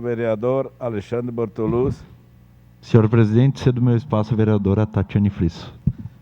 Vereador Alexandre Bortoluz. Senhor presidente, cedo meu espaço, a vereadora Tatiane Frisso.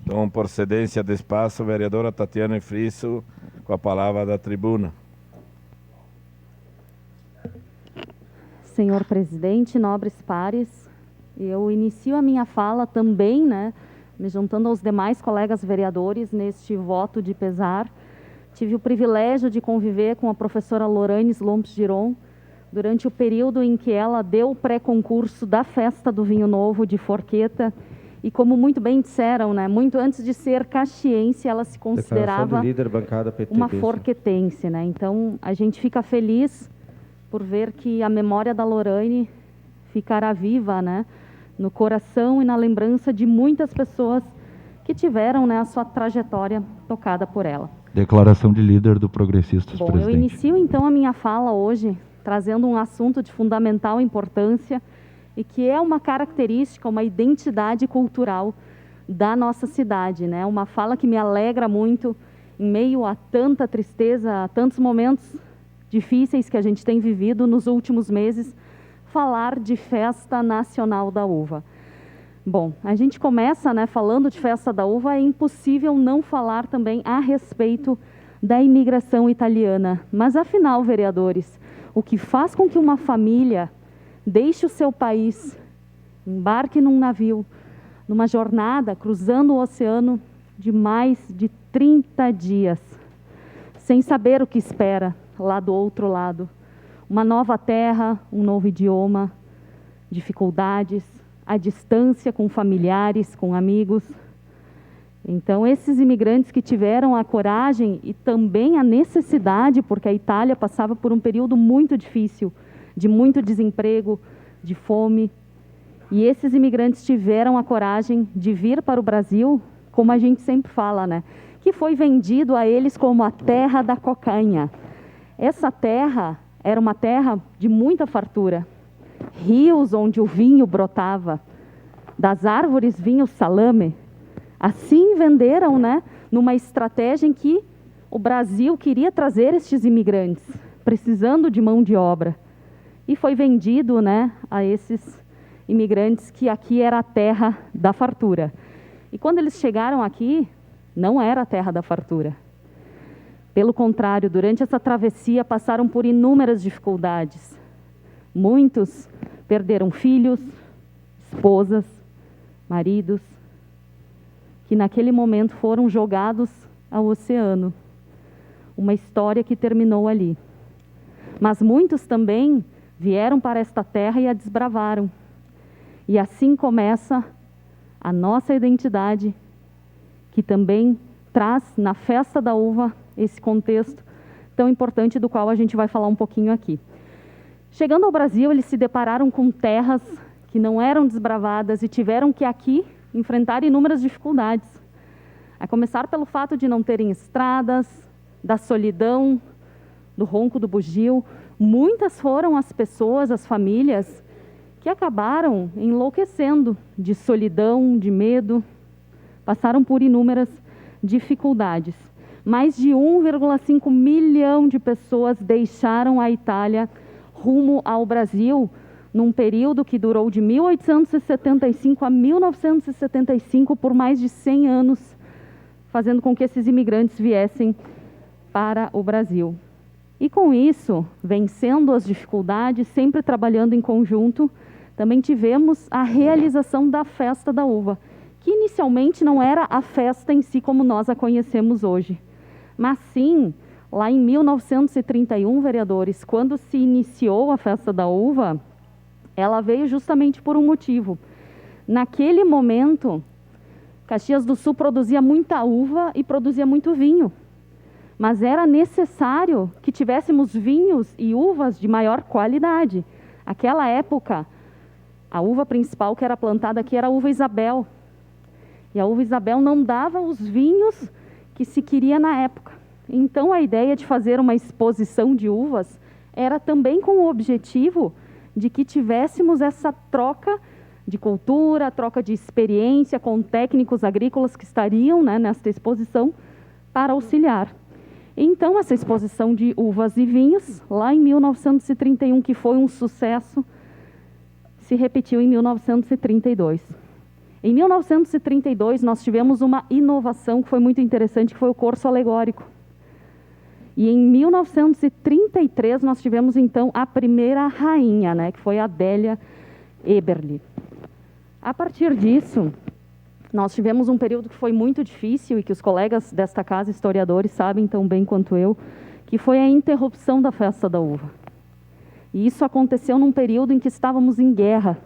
Então, por cedência de espaço, vereadora Tatiane Frisso, com a palavra da tribuna. Senhor presidente, nobres pares, eu inicio a minha fala também, me juntando aos demais colegas vereadores neste voto de pesar. Tive o privilégio de conviver com a professora Loranes Lomps Giron durante o período em que ela deu o pré-concurso da Festa do Vinho Novo de Forqueta. E como muito bem disseram, muito antes de ser caxiense, ela se considerava líder, bancada PT, uma forquetense. Então, a gente fica feliz por ver que a memória da Lorane ficará viva, no coração e na lembrança de muitas pessoas que tiveram, a sua trajetória tocada por ela. Declaração de líder do Progressistas, Bom, presidente. Eu inicio então a minha fala hoje trazendo um assunto de fundamental importância e que é uma característica, uma identidade cultural da nossa cidade, Uma fala que me alegra muito em meio a tanta tristeza, a tantos momentos difíceis que a gente tem vivido nos últimos meses, falar de Festa Nacional da Uva. Bom, a gente começa, falando de Festa da Uva, é impossível não falar também a respeito da imigração italiana. Mas afinal, vereadores, o que faz com que uma família deixe o seu país, embarque num navio, numa jornada cruzando o oceano de mais de 30 dias, sem saber o que espera lá do outro lado? Uma nova terra, um novo idioma, dificuldades, a distância com familiares, com amigos. Então, esses imigrantes que tiveram a coragem e também a necessidade, porque a Itália passava por um período muito difícil, de muito desemprego, de fome, e esses imigrantes tiveram a coragem de vir para o Brasil, como a gente sempre fala, que foi vendido a eles como a terra da cocainha. Essa terra era uma terra de muita fartura, rios onde o vinho brotava, das árvores vinha o salame. Assim venderam, numa estratégia em que o Brasil queria trazer estes imigrantes, precisando de mão de obra. E foi vendido, a esses imigrantes que aqui era a terra da fartura. E quando eles chegaram aqui, não era a terra da fartura. Pelo contrário, durante essa travessia passaram por inúmeras dificuldades. Muitos perderam filhos, esposas, maridos, que naquele momento foram jogados ao oceano. Uma história que terminou ali. Mas muitos também vieram para esta terra e a desbravaram. E assim começa a nossa identidade, que também traz na Festa da Uva esse contexto tão importante do qual a gente vai falar um pouquinho aqui. Chegando ao Brasil, eles se depararam com terras que não eram desbravadas e tiveram que aqui enfrentar inúmeras dificuldades. A começar pelo fato de não terem estradas, da solidão, do ronco do bugio. Muitas foram as pessoas, as famílias, que acabaram enlouquecendo de solidão, de medo, passaram por inúmeras dificuldades. Mais de 1,5 milhão de pessoas deixaram a Itália rumo ao Brasil, num período que durou de 1875 a 1975, por mais de 100 anos, fazendo com que esses imigrantes viessem para o Brasil. E com isso, vencendo as dificuldades, sempre trabalhando em conjunto, também tivemos a realização da Festa da Uva, que inicialmente não era a festa em si como nós a conhecemos hoje. Mas sim, lá em 1931, vereadores, quando se iniciou a Festa da Uva, ela veio justamente por um motivo. Naquele momento, Caxias do Sul produzia muita uva e produzia muito vinho. Mas era necessário que tivéssemos vinhos e uvas de maior qualidade. Naquela época, a uva principal que era plantada aqui era a uva Isabel. E a uva Isabel não dava os vinhos que se queria na época. Então, a ideia de fazer uma exposição de uvas era também com o objetivo de que tivéssemos essa troca de cultura, troca de experiência com técnicos agrícolas que estariam nesta exposição para auxiliar. Então, essa exposição de uvas e vinhos, lá em 1931, que foi um sucesso, se repetiu em 1932. Em 1932, nós tivemos uma inovação que foi muito interessante, que foi o curso alegórico. E em 1933, nós tivemos, então, a primeira rainha, né, que foi a Adélia Eberli. A partir disso, nós tivemos um período que foi muito difícil e que os colegas desta casa, historiadores, sabem tão bem quanto eu, que foi a interrupção da festa da uva. E isso aconteceu num período em que estávamos em guerra,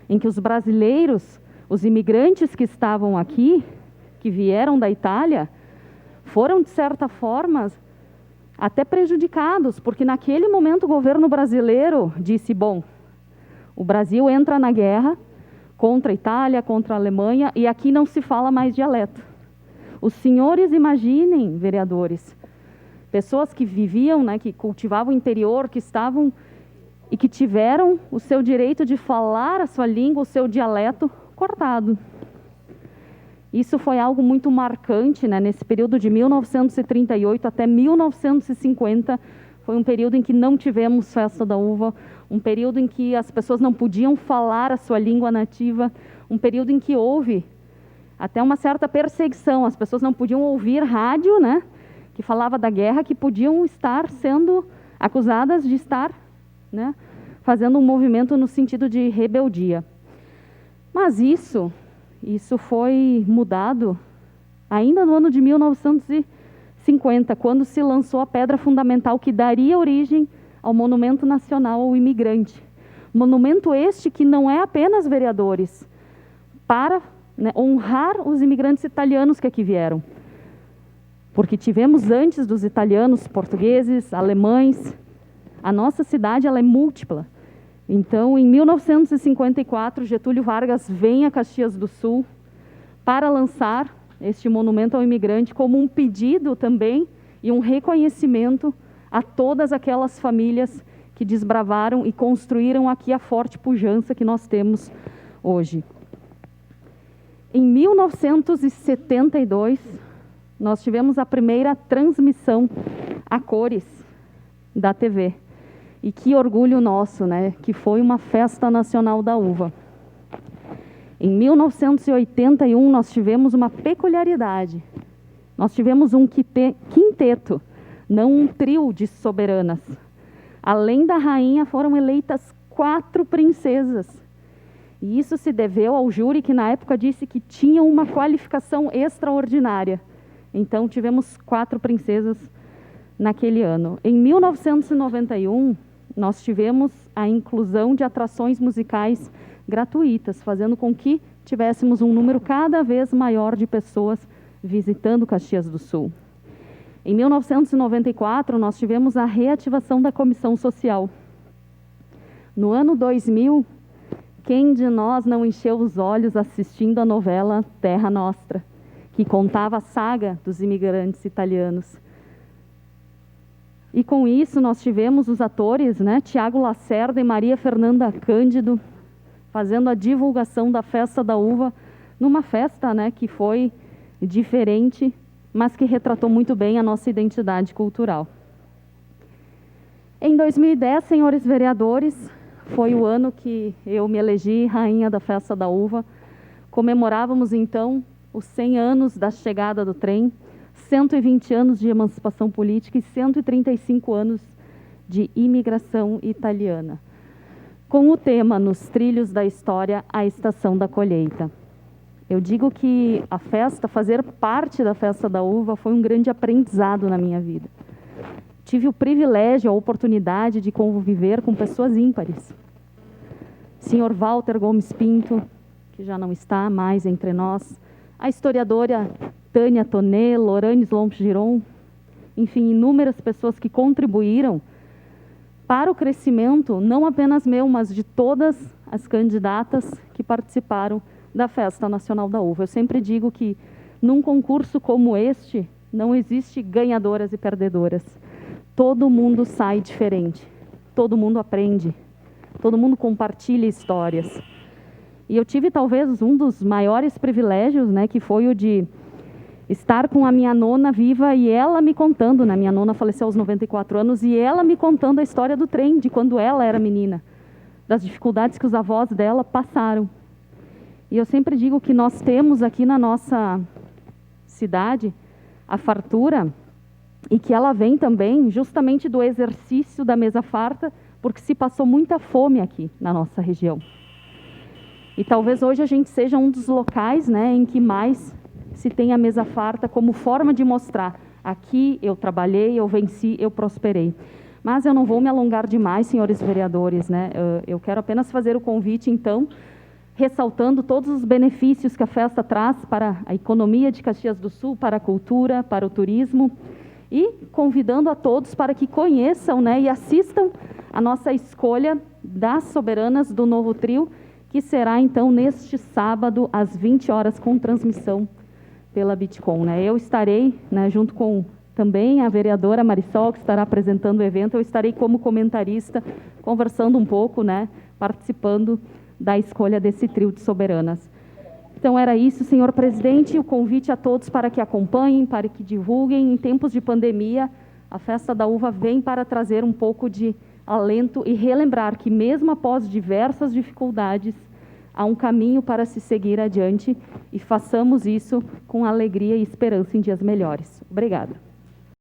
em que os brasileiros, os imigrantes que estavam aqui, que vieram da Itália, foram, de certa forma, até prejudicados, porque naquele momento o governo brasileiro disse, bom, o Brasil entra na guerra contra a Itália, contra a Alemanha, e aqui não se fala mais dialeto. Os senhores imaginem, vereadores, pessoas que viviam, né, que cultivavam o interior, que estavam e que tiveram o seu direito de falar a sua língua, o seu dialeto, cortado. Isso foi algo muito marcante, né? Nesse período de 1938 até 1950, foi um período em que não tivemos festa da uva, um período em que as pessoas não podiam falar a sua língua nativa, um período em que houve até uma certa perseguição, as pessoas não podiam ouvir rádio, né, que falava da guerra, que podiam estar sendo acusadas de estar, né, fazendo um movimento no sentido de rebeldia. Mas isso foi mudado ainda no ano de 1950, quando se lançou a pedra fundamental que daria origem ao Monumento Nacional ao Imigrante. Monumento este que não é apenas, vereadores, para, né, honrar os imigrantes italianos que aqui vieram. Porque tivemos antes dos italianos, portugueses, alemães. A nossa cidade ela é múltipla. Então, em 1954, Getúlio Vargas vem a Caxias do Sul para lançar este monumento ao imigrante como um pedido também e um reconhecimento a todas aquelas famílias que desbravaram e construíram aqui a forte pujança que nós temos hoje. Em 1972, nós tivemos a primeira transmissão a cores da TV. E que orgulho nosso, né? Que foi uma festa nacional da uva. Em 1981, nós tivemos uma peculiaridade. Nós tivemos um quinteto, não um trio de soberanas. Além da rainha, foram eleitas 4 princesas. E isso se deveu ao júri que, na época, disse que tinha uma qualificação extraordinária. Então, tivemos 4 princesas naquele ano. Em 1991, nós tivemos a inclusão de atrações musicais gratuitas, fazendo com que tivéssemos um número cada vez maior de pessoas visitando Caxias do Sul. Em 1994, nós tivemos a reativação da Comissão Social. No ano 2000, quem de nós não encheu os olhos assistindo a novela Terra Nostra, que contava a saga dos imigrantes italianos? E com isso nós tivemos os atores, né, Tiago Lacerda e Maria Fernanda Cândido, fazendo a divulgação da festa da uva, numa festa, né, que foi diferente, mas que retratou muito bem a nossa identidade cultural. Em 2010, senhores vereadores, foi o ano que eu me elegi rainha da festa da uva. Comemorávamos então os 100 anos da chegada do trem, 120 anos de emancipação política e 135 anos de imigração italiana, com o tema Nos Trilhos da História, a Estação da Colheita. Eu digo que a festa, fazer parte da festa da uva, foi um grande aprendizado na minha vida. Tive o privilégio, a oportunidade de conviver com pessoas ímpares. Senhor Walter Gomes Pinto, que já não está mais entre nós, a historiadora Tânia Tonê, Loranes Lompe Giron, enfim, inúmeras pessoas que contribuíram para o crescimento, não apenas meu, mas de todas as candidatas que participaram da Festa Nacional da Uva. Eu sempre digo que, num concurso como este, não existe ganhadoras e perdedoras. Todo mundo sai diferente, todo mundo aprende, todo mundo compartilha histórias. E eu tive talvez um dos maiores privilégios, né, que foi o de estar com a minha nona viva e ela me contando, né? Minha nona faleceu aos 94 anos e ela me contando a história do trem, de quando ela era menina, das dificuldades que os avós dela passaram. E eu sempre digo que nós temos aqui na nossa cidade a fartura e que ela vem também justamente do exercício da mesa farta, porque se passou muita fome aqui na nossa região. E talvez hoje a gente seja um dos locais, né, em que mais se tem a mesa farta como forma de mostrar: aqui eu trabalhei, eu venci, eu prosperei. Mas eu não vou me alongar demais, senhores vereadores, né? Eu quero apenas fazer o convite, então, ressaltando todos os benefícios que a festa traz para a economia de Caxias do Sul, para a cultura, para o turismo, e convidando a todos para que conheçam, né, e assistam a nossa escolha das soberanas do Novo Trio, que será, então, neste sábado, às 20 horas, com transmissão pela Bitcom, né? Eu estarei, né, junto com também a vereadora Marisol, que estará apresentando o evento, eu estarei como comentarista, conversando um pouco, né, participando da escolha desse trio de soberanas. Então, era isso, senhor presidente, o convite a todos para que acompanhem, para que divulguem. Em tempos de pandemia, a Festa da Uva vem para trazer um pouco de alento e relembrar que, mesmo após diversas dificuldades, há um caminho para se seguir adiante, e façamos isso com alegria e esperança em dias melhores. Obrigada.